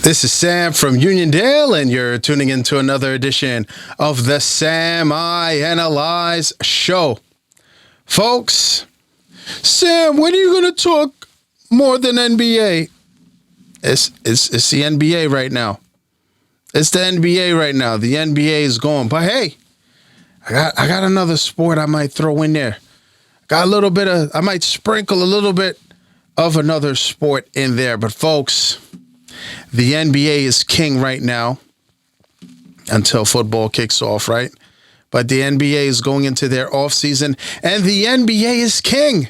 This is Sam from Uniondale, and you're tuning into another edition of the Samianalyze show. Folks, Sam, when are you going to talk more than NBA? It's the NBA right now. It's the NBA right now. The NBA is going. But hey, I got another sport I might throw in there. I might sprinkle a little bit of another sport in there. But folks, the NBA is king right now until football kicks off, right? But the NBA is going into their offseason, and the NBA is king.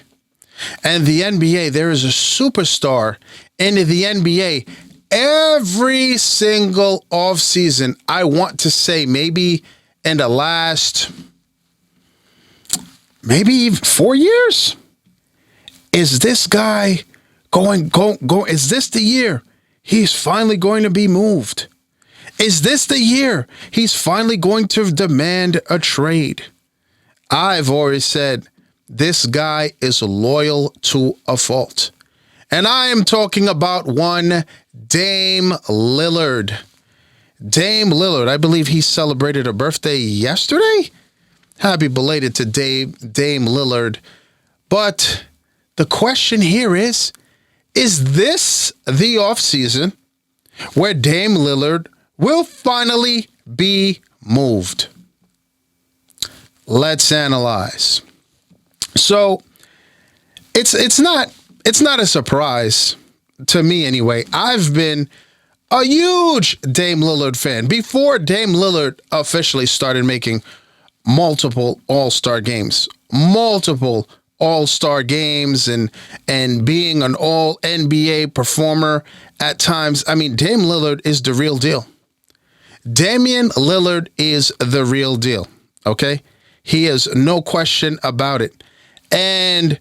And the NBA, there is a superstar in the NBA every single offseason. I want to say maybe in the last, maybe even 4 years. Is this guy going, is this the year he's finally going to be moved? Is this the year he's finally going to demand a trade? I've always said this guy is loyal to a fault. And I am talking about one Dame Lillard. Dame Lillard, I believe he celebrated a birthday yesterday. Happy belated to Dame Lillard. But the question here is this the offseason where Dame Lillard will finally be moved? Let's analyze. So it's not a surprise to me anyway. I've been a huge Dame Lillard fan before Dame Lillard officially started making multiple All-Star games, and being an all-NBA performer at times. I mean, Dame Lillard is the real deal. Damian Lillard is the real deal, okay? He is no question about it. And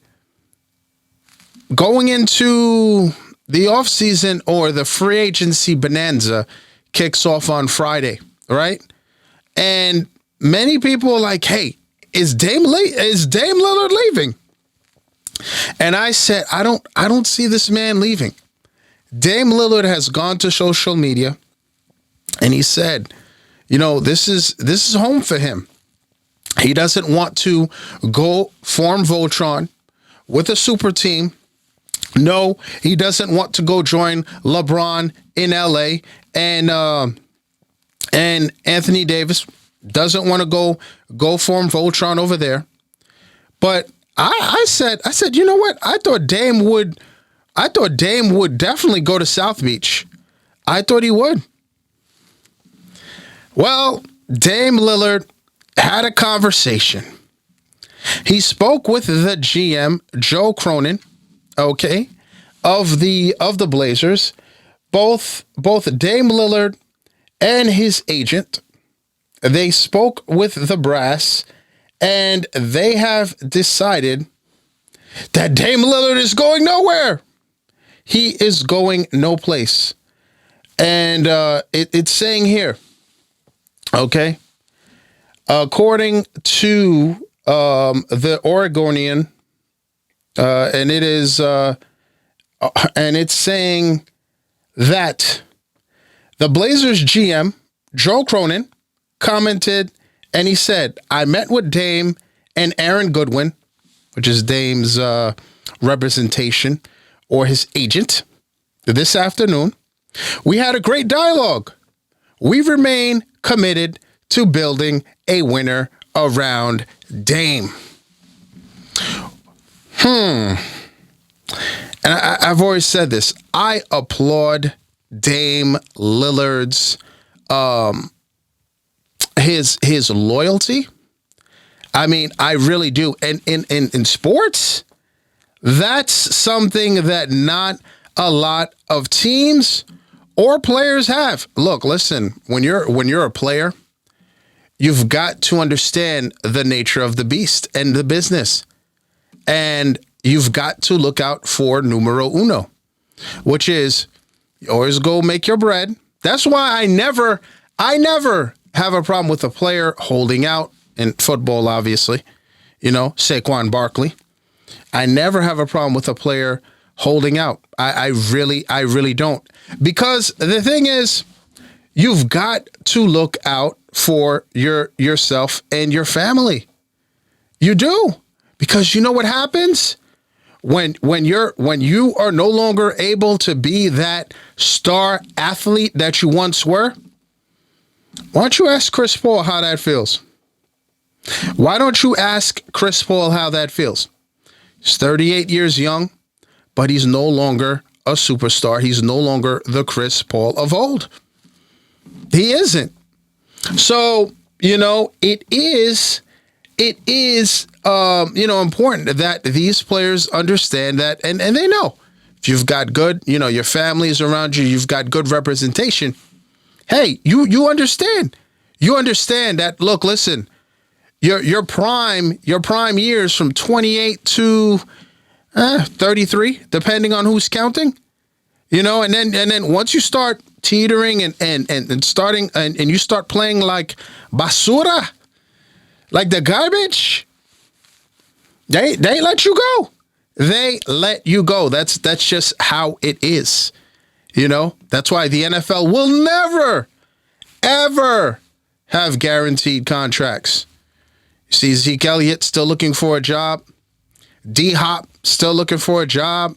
going into the offseason, or the free agency bonanza, kicks off on Friday, right? And many people are like, hey, is Dame Lillard leaving? And I said, I don't see this man leaving. Dame Lillard has gone to social media and he said, this is home for him. He doesn't want to go form Voltron with a super team. No, he doesn't want to go join LeBron in LA, and Anthony Davis doesn't want to go form Voltron over there. But I said, you know what? I thought Dame would definitely go to South Beach. I thought he would. Well, Dame Lillard had a conversation. He spoke with the GM, Joe Cronin, okay, of the Blazers. Both Dame Lillard and his agent, they spoke with the brass, and they have decided that Dame Lillard is going nowhere. He is going no place. And it's saying here, okay, according to the Oregonian, and it's saying that the Blazers GM, Joe Cronin, commented, and he said, I met with Dame and Aaron Goodwin, which is Dame's representation or his agent, this afternoon. We had a great dialogue. We remain committed to building a winner around Dame. And I've always said this. I applaud Dame Lillard's his loyalty. I mean, I really do. And in sports, that's something that not a lot of teams or players have. Look, listen, when you're a player, you've got to understand the nature of the beast and the business. And you've got to look out for numero uno, which is you always go make your bread. That's why I never have a problem with a player holding out in football, obviously. Saquon Barkley. I never have a problem with a player holding out. I really don't. Because the thing is, you've got to look out for yourself and your family. You do. Because you know what happens? When you are no longer able to be that star athlete that you once were, why don't you ask Chris Paul how that feels? Why don't you ask Chris Paul how that feels? He's 38 years young, but he's no longer a superstar. He's no longer the Chris Paul of old. He isn't. So, it is important that these players understand that, and they know if you've got good, your family is around you, you've got good representation. Hey, you understand. You understand that, look, listen, your prime years from 28 to 33, depending on who's counting, and then once you start teetering and starting and you start playing like basura, like the garbage, they let you go. They let you go. That's just how it is. That's why the NFL will never, ever have guaranteed contracts. You see Zeke Elliott still looking for a job. D-Hop still looking for a job.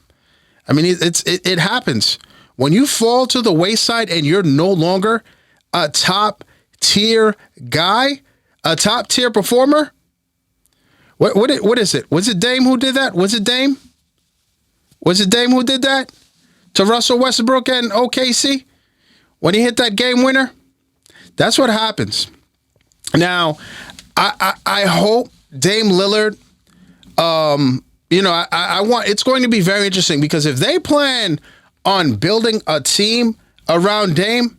I mean, it happens. When you fall to the wayside and you're no longer a top tier guy, a top tier performer. What is it? Was it Dame who did that? Was it Dame who did that to Russell Westbrook and OKC when he hit that game winner? That's what happens. Now, I hope Dame Lillard. I want. It's going to be very interesting because if they plan on building a team around Dame,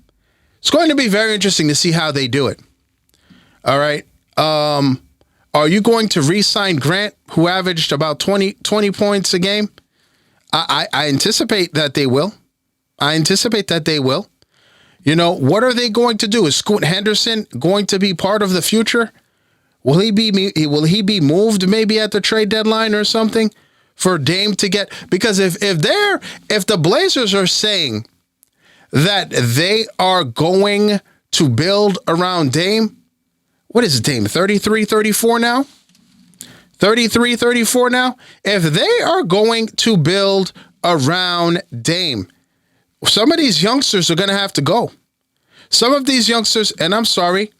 it's going to be very interesting to see how they do it. All right. Are you going to re-sign Grant, who averaged about 20 points a game? I anticipate that they will. What are they going to do? Is Scoot Henderson going to be part of the future? Will he be moved maybe at the trade deadline or something for Dame to get? Because if the Blazers are saying that they are going to build around Dame, what is Dame, 33, 34 now? 33, 34 now? If they are going to build around Dame, some of these youngsters are going to have to go. Some of these youngsters, and I'm sorry,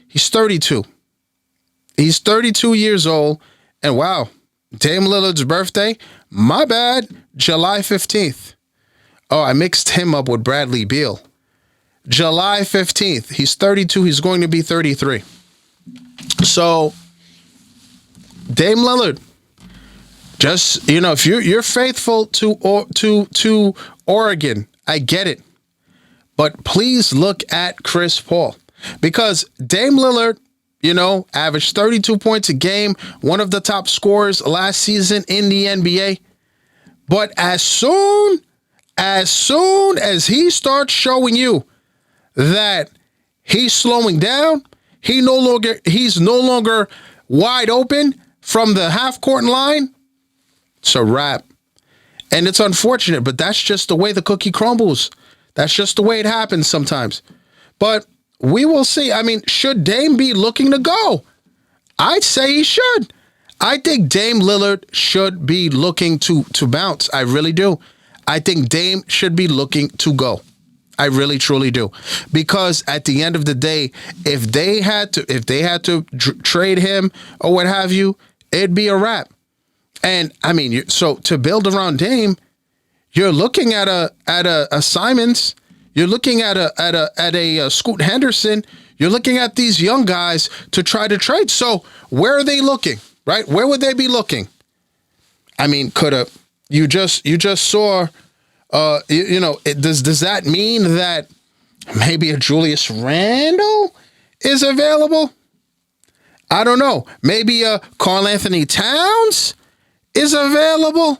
he's 32. He's 32 years old, and wow, Dame Lillard's birthday, my bad, July 15th. Oh, I mixed him up with Bradley Beal. July 15th. He's 32. He's going to be 33. So, Dame Lillard, just, if you're faithful to Oregon, I get it. But please look at Chris Paul. Because Dame Lillard, averaged 32 points a game, one of the top scorers last season in the NBA. But as soon as he starts showing you that he's slowing down, he's no longer wide open from the half court line, it's a wrap. And it's unfortunate, but that's just the way the cookie crumbles. That's just the way it happens sometimes. But we will see. I mean, should Dame be looking to go? I'd say he should. I think Dame Lillard should be looking to bounce. I really do. I think Dame should be looking to go. I really, truly do. Because at the end of the day, if they had to trade him or what have you, it'd be a wrap. And I mean, so to build around Dame, you're looking at a Simons, you're looking at a Scoot Henderson, you're looking at these young guys to try to trade. So where are they looking, right? Where would they be looking? I mean, you just saw, does that mean that maybe a Julius Randle is available? I don't know. Maybe a Karl Anthony Towns is available.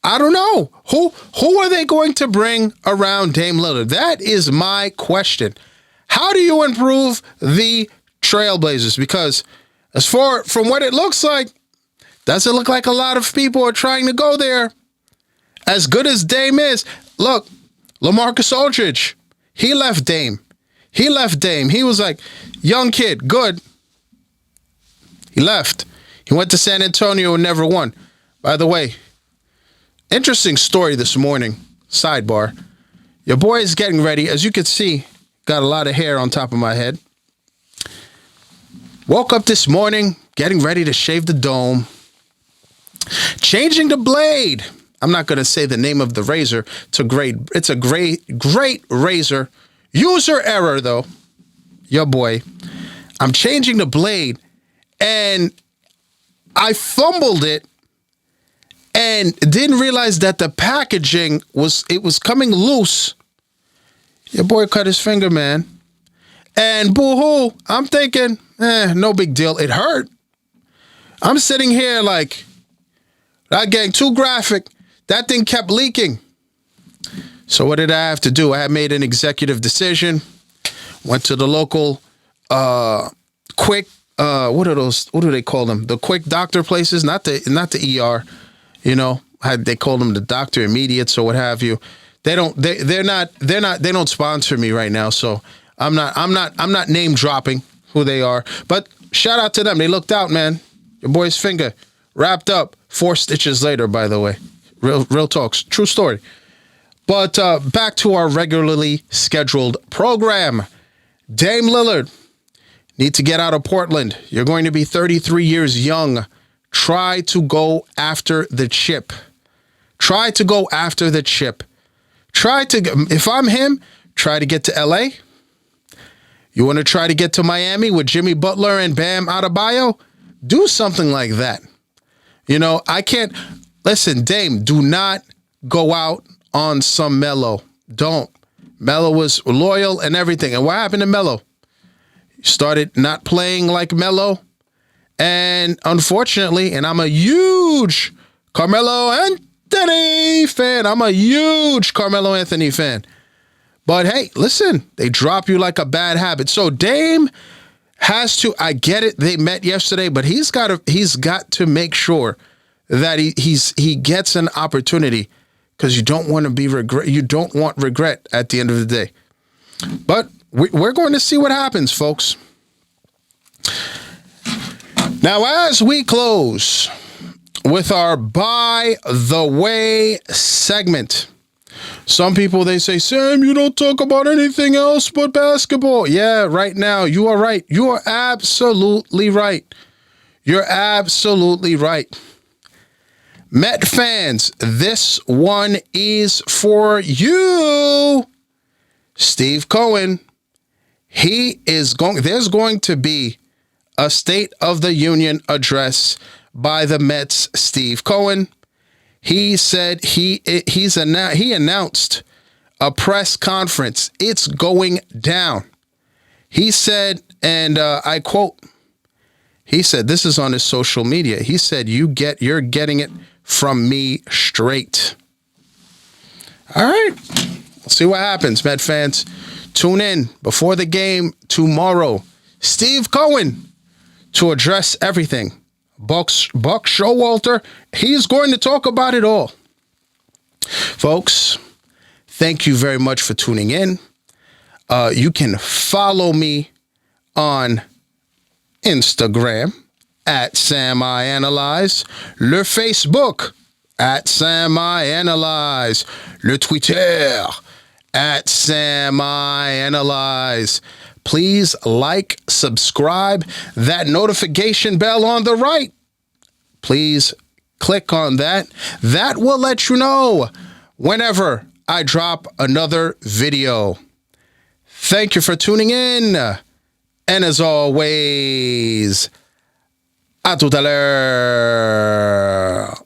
I don't know. Who are they going to bring around Dame Lillard? That is my question. How do you improve the Trailblazers? Because from what it looks like, doesn't look like a lot of people are trying to go there. As good as Dame is, look, LaMarcus Aldridge, he left Dame. He was like, young kid, good. He left. He went to San Antonio and never won. By the way, interesting story this morning. Sidebar. Your boy is getting ready. As you can see, got a lot of hair on top of my head. Woke up this morning, getting ready to shave the dome. Changing the blade. I'm not going to say the name of the razor. It's a great razor. User error, though. Your boy. I'm changing the blade, and I fumbled it and didn't realize that the packaging was coming loose. Your boy cut his finger, man. And boo-hoo, I'm thinking, no big deal. It hurt. I'm sitting here like, not getting too graphic. That thing kept leaking. So what did I have to do? I had made an executive decision. Went to the local quick, what are those? What do they call them? The quick doctor places, not the ER. You know, they call them the doctor immediates or what have you. They don't sponsor me right now, so I'm not name dropping who they are. But shout out to them. They looked out, man. Your boy's finger wrapped up 4 stitches later, by the way. Real talks, true story. But back to our regularly scheduled program. Dame Lillard, need to get out of Portland. You're going to be 33 years young. Try to go after the chip. If I'm him, try to get to LA. You want to try to get to Miami with Jimmy Butler and Bam Adebayo? Do something like that. You know, I can't. Listen, Dame, do not go out on some Melo. Don't. Melo was loyal and everything. And what happened to Melo? He started not playing like Melo. And unfortunately, and I'm a huge Carmelo Anthony fan. But hey, listen, they drop you like a bad habit. So Dame has to, I get it, they met yesterday, but he's got to make sure that he gets an opportunity, because you don't want regret at the end of the day. But we're going to see what happens, folks. Now, as we close with our By the Way segment, some people, they say, Sam, you don't talk about anything else but basketball. Yeah, right now, you are right. You are absolutely right. You're absolutely right. Met fans, this one is for you. Steve Cohen, there's going to be a State of the Union address by the Mets' Steve Cohen. He said he announced a press conference. It's going down. He said, and I quote, he said, this is on his social media. He said, you're getting it from me straight. All right. We'll see what happens, Met fans. Tune in before the game tomorrow. Steve Cohen to address everything. Buck Showalter, he's going to talk about it all. Folks, thank you very much for tuning in. You can follow me on Instagram at Samianalyze, le Facebook at Samianalyze, le Twitter at Samianalyze. Please like, subscribe, that notification bell on the right. Please click on that. That will let you know whenever I drop another video. Thank you for tuning in. And as always, à tout à l'heure.